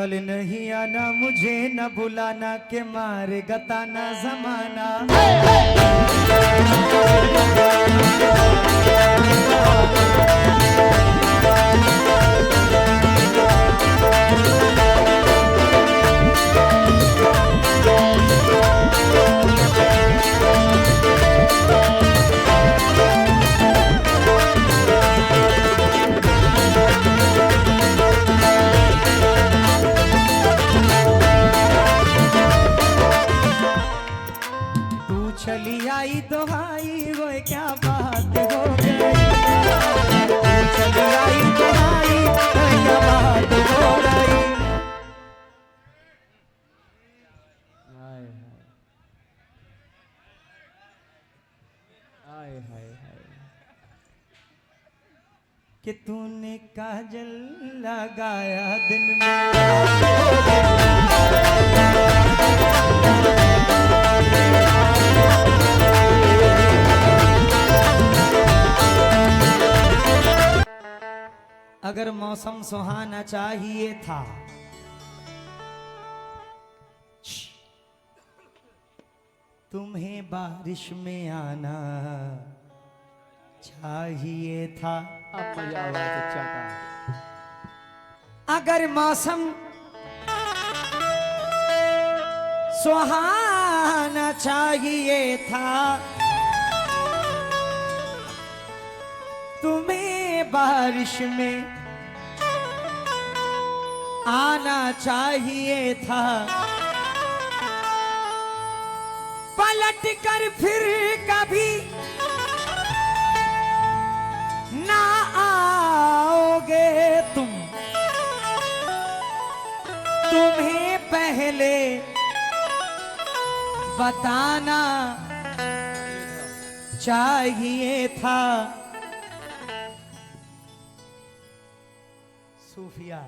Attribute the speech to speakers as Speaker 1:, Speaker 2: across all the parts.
Speaker 1: कल नहीं आना मुझे न बुलाना के मारे गताना जमाना। चली आई तो भाई वो क्या बात हो गई, चली आई तो भाई वो क्या बात हो गई। हाय हाय हाय हाय कि तूने काजल लगाया दिन में। अगर मौसम सुहाना चाहिए था तुम्हें बारिश में आना चाहिए था।
Speaker 2: अब मजा आया बच्चा का।
Speaker 1: अगर मौसम सुहाना चाहिए था तुम्हें बारिश में आना चाहिए था। पलट कर फिर कभी ना आओगे तुम, तुम्हें पहले बताना चाहिए था। सूफिया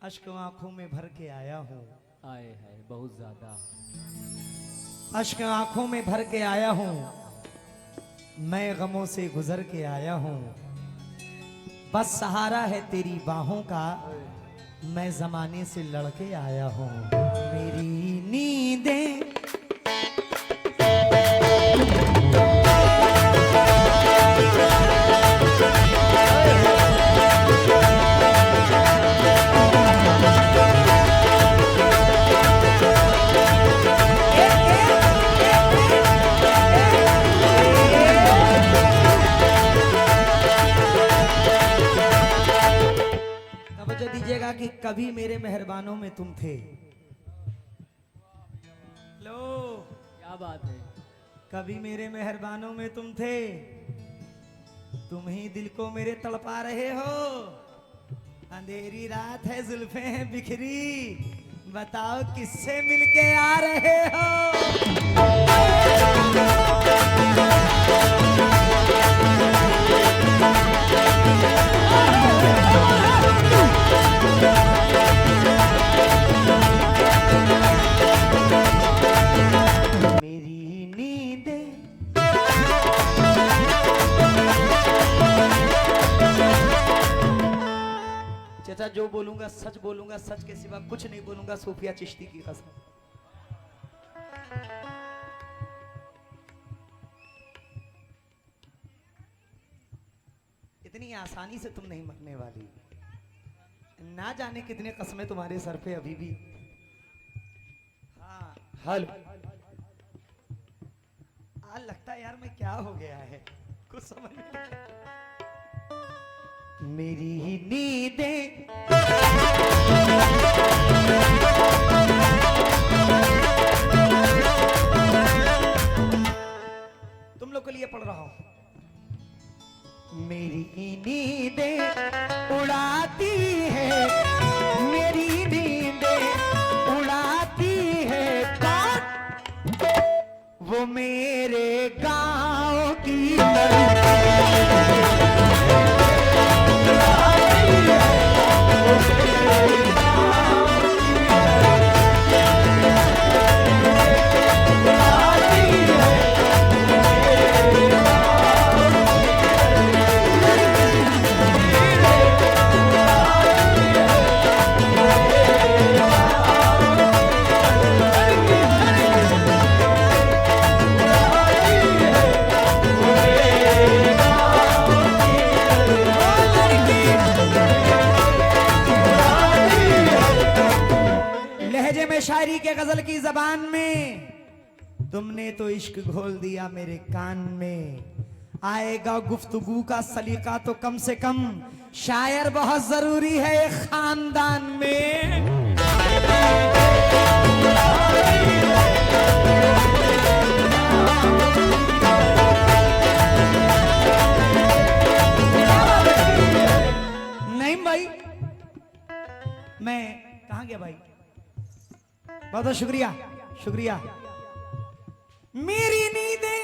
Speaker 1: अश्क आंखों में भर के आया हूँ।
Speaker 2: आए है बहुत ज्यादा।
Speaker 1: अश्क आंखों में भर के आया हूँ, मैं गमों से गुजर के आया हूँ। बस सहारा है तेरी बाहों का, मैं जमाने से लड़के आया हूँ। मेरी नींदें दीजिएगा कि कभी मेरे मेहरबानों में तुम थे। लो
Speaker 2: क्या बात है।
Speaker 1: कभी मेरे मेहरबानों में तुम थे, तुम ही दिल को मेरे तड़पा रहे हो। अंधेरी रात है जुल्फे हैं बिखरी, बताओ किससे मिलके आ रहे हो। मेरी नींदें चाचा जो बोलूंगा सच बोलूंगा, सच के सिवा कुछ नहीं बोलूंगा। सूफिया चिश्ती की कसम। इतनी आसानी से तुम नहीं मरने वाली। ना जाने कितने कस्में तुम्हारे सर पे अभी भी। हाँ हल आज लगता है यार मैं क्या हो गया है, कुछ समझ नहीं। मेरी ही नींदें तुम लोग के लिए पढ़ रहा हूं। मेरी नींदें उड़ाती है, मेरी नींदें उड़ाती है कौन? वो मेरे गांव की गजल की जबान में, तुमने तो इश्क घोल दिया मेरे कान में। आएगा गुफ्तगू का सलीका तो कम से कम शायर बहुत जरूरी है एक खानदान में। नहीं भाई, मैं कहां गया भाई? बहुत बहुत शुक्रिया, शुक्रिया। मेरी नींदें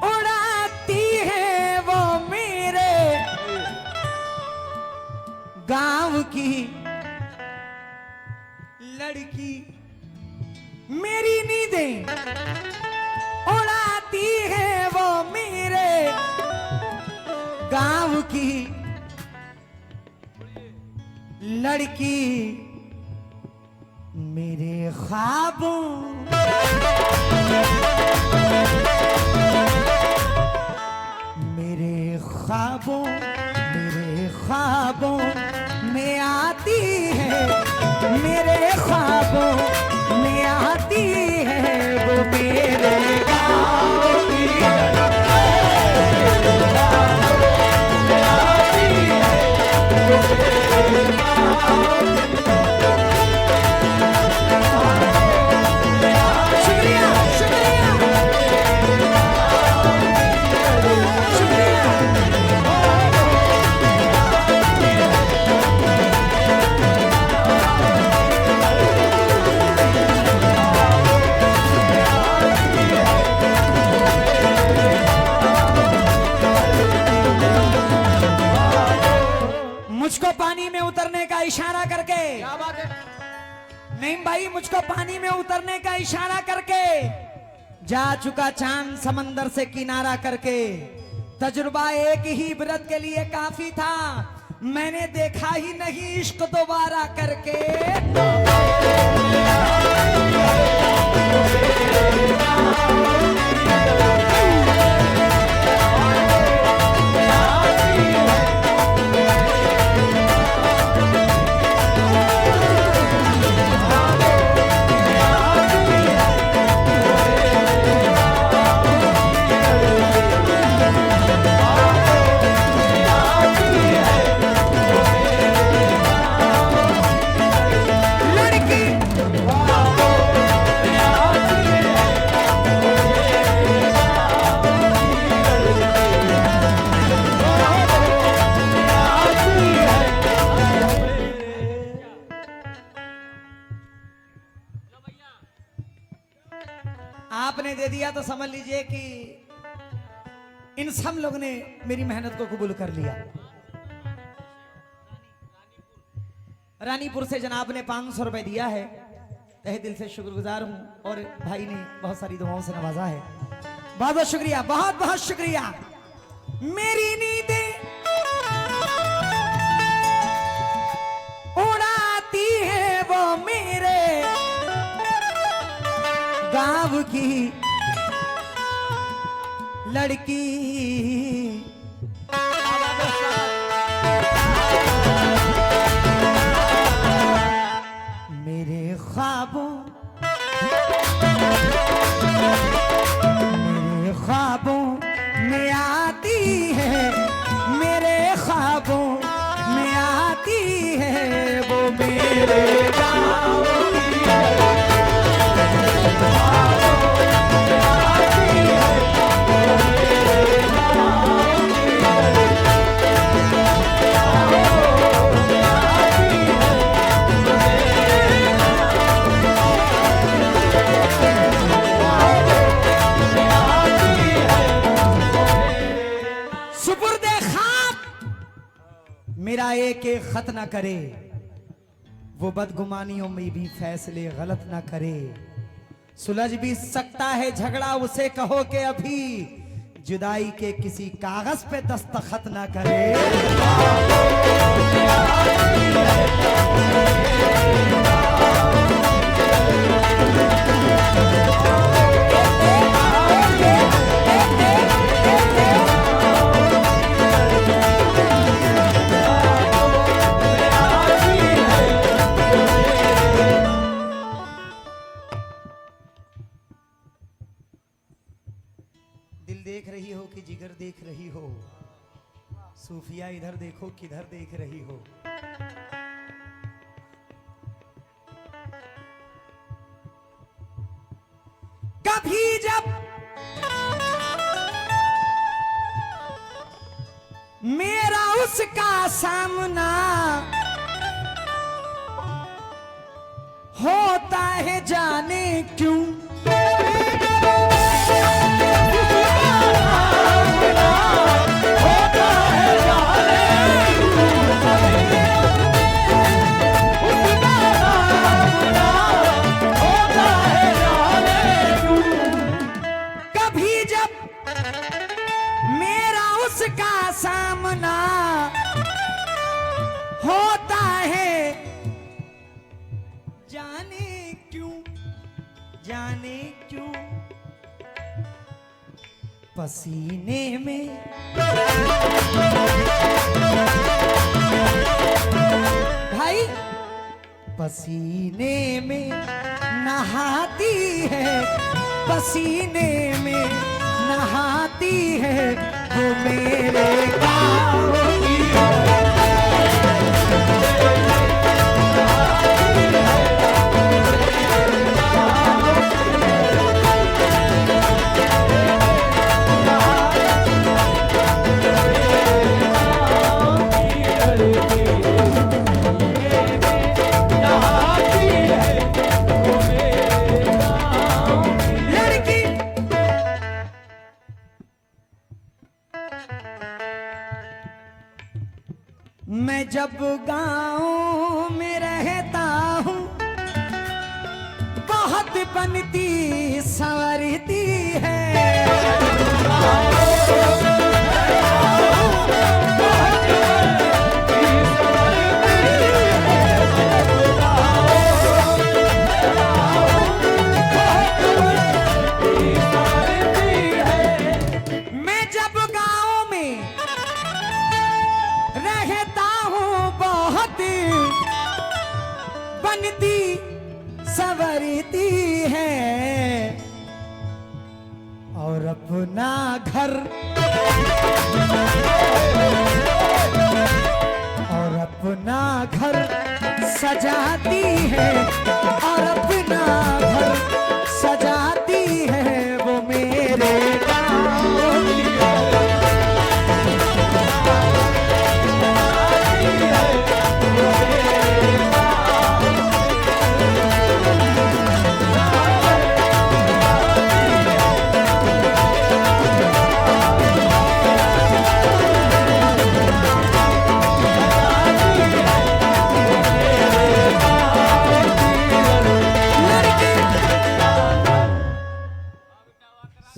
Speaker 1: उड़ाती है वो मेरे गांव की लड़की। मेरी नींदें उड़ाती है वो मेरे गांव की लड़की। मेरे ख्वाबों मेरे ख्वाबों में आती है, मेरे ख्वाबों में आती है वो मेरे गाँव की मुझको पानी में उतरने का इशारा करके।
Speaker 2: क्या बात है?
Speaker 1: नहीं भाई, मुझको पानी में उतरने का इशारा करके जा चुका चांद समंदर से किनारा करके। तजुर्बा एक ही व्रत के लिए काफी था, मैंने देखा ही नहीं इश्क दोबारा करके। आपने दे दिया तो समझ लीजिए कि इन सब लोगों ने मेरी मेहनत को कबूल कर लिया। रानीपुर से जनाब ने 500 रुपए दिया है, तहे दिल से शुक्रगुजार हूं, और भाई ने बहुत सारी दुआओं से नवाजा है। बहुत बहुत शुक्रिया, बहुत बहुत शुक्रिया। मेरी नींदें उड़ाती है वो मेरे गाँव की लड़की। मेरे ख्वाबों में आती है, मेरे ख्वाबों में आती है वो मेरे गाँव की। मेरा एक एक खत ना करे, वो बदगुमानियों में भी फैसले गलत ना करे। सुलझ भी सकता है झगड़ा, उसे कहो कि अभी जुदाई के किसी कागज पे दस्तखत ना करे। दिल देख रही हो कि जिगर देख रही हो, सूफिया इधर देखो किधर देख रही हो। कभी जब मेरा उसका सामना होता है जाने क्यों, सामना होता है जाने क्यों, जाने क्यों। पसीने में भाई पसीने में नहाती है, पसीने में नहाती है वो मेरे गाँव की। मैं जब गाँव में रहता हूँ बहुत बनती संवरती है, मैं जब गाँव में रहता हूँ बहुत बनती संवरती है, और अपना घर सजाती है, और अपना घर सजाती है वो मेरे गाँव की।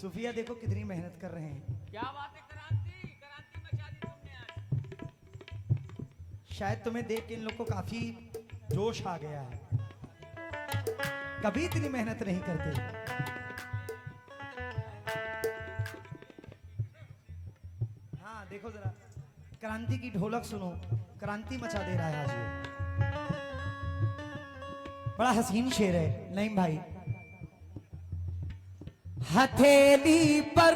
Speaker 1: सूफिया देखो कितनी मेहनत कर रहे हैं।
Speaker 2: क्या बात है, क्रांति क्रांति मचा दी तुमने आज।
Speaker 1: शायद तुम्हें देख के इन लोग को काफी जोश आ गया है, कभी इतनी मेहनत नहीं करते। हाँ देखो जरा क्रांति की ढोलक सुनो, क्रांति मचा दे रहा है आज ये। बड़ा हसीन शेर है नईम भाई। हथेली पर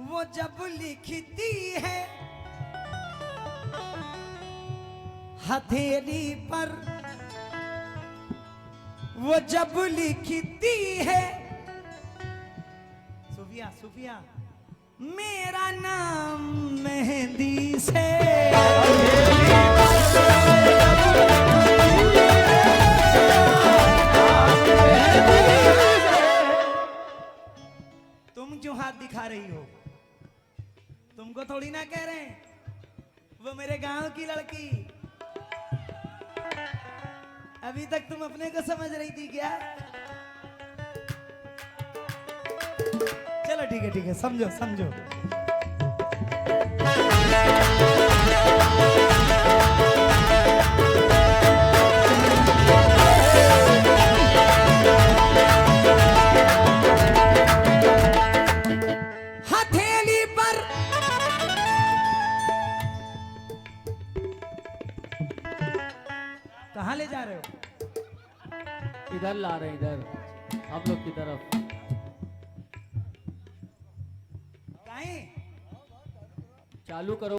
Speaker 1: वो जब लिखती है, हथेली पर वो जब लिखती है, सूफिया सूफिया मेरा नाम मेहंदी से, तुम क्यों हाथ दिखा रही हो? तुमको थोड़ी ना कह रहे हैं, वो मेरे गांव की लड़की। अभी तक तुम अपने को समझ रही थी क्या? चलो ठीक है समझो समझो। हथेली पर कहाँ ले जा रहे हो?
Speaker 3: इधर ला रहे हैं, इधर हम लोग की तरफ।
Speaker 1: काहे?
Speaker 3: चालू करो।